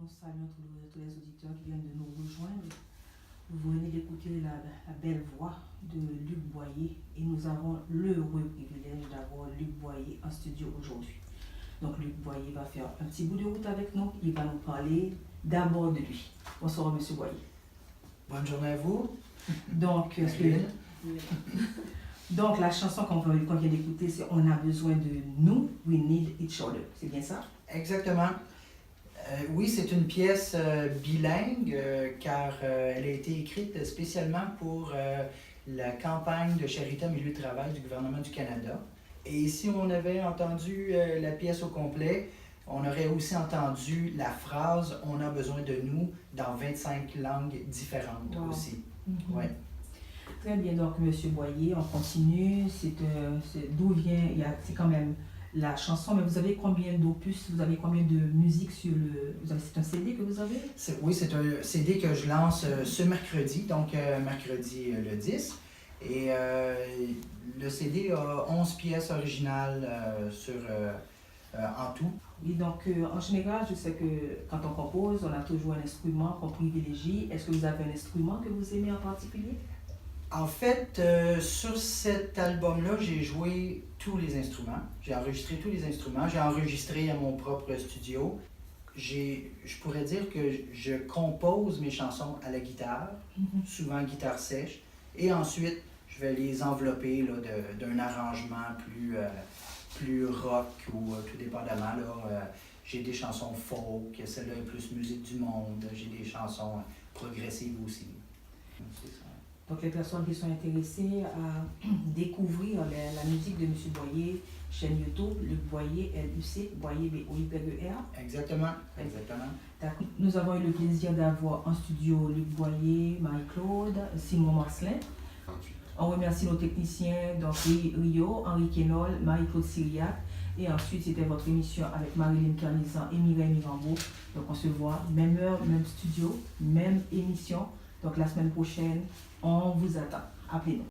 Nous saluons tous les auditeurs qui viennent de nous rejoindre. Vous venez d'écouter la belle voix de Luc Boyer et nous avons l'heureux privilège d'avoir Luc Boyer en studio aujourd'hui. Donc Luc Boyer va faire un petit bout de route avec nous. Il va nous parler d'abord de lui. Bonsoir Monsieur Boyer. Bonne journée à vous. Donc, donc la chanson qu'on vient d'écouter, c'est On a besoin de nous, We Need Each Other. C'est bien ça? Exactement. Oui, c'est une pièce bilingue car elle a été écrite spécialement pour la campagne de charité au milieu de travail du gouvernement du Canada. Et si on avait entendu la pièce au complet, on aurait aussi entendu la phrase « On a besoin de nous » dans 25 langues différentes aussi. Mm-hmm. Ouais. Très bien, donc M. Boyer, on continue. D'où vient, c'est quand même la chanson, mais vous avez combien d'opus, vous avez combien de musique sur le... C'est un CD que vous avez? Oui, c'est un CD que je lance ce mercredi, donc mercredi le 10. Et le CD a 11 pièces originales en tout. Oui, donc en général, je sais que quand on compose, on a toujours un instrument qu'on privilégie. Est-ce que vous avez un instrument que vous aimez en particulier? En fait, sur cet album-là, j'ai joué tous les instruments. J'ai enregistré tous les instruments. J'ai enregistré à mon propre studio. Je pourrais dire que je compose mes chansons à la guitare, souvent guitare sèche. Et ensuite, je vais les envelopper là, d'un arrangement plus rock ou tout dépendamment. J'ai des chansons folk, celle-là est plus musique du monde. J'ai des chansons progressives aussi. C'est ça. Donc les personnes qui sont intéressées à découvrir la musique de M. Boyer, chaîne YouTube, Luc Boyer, L-U-C, Boyer, B-O-Y-E-R. Exactement, exactement. D'accord. Nous avons eu le plaisir d'avoir en studio Luc Boyer, Marie-Claude, Simon Marcelin. On remercie nos techniciens, donc Rio, Henri Kenol, Marie-Claude Syriac. Et ensuite, c'était votre émission avec Marilyn Carnizan et Mireille Mirambeau. Donc on se voit, même heure, même studio, même émission. Donc la semaine prochaine, on vous attend. Appelez-nous.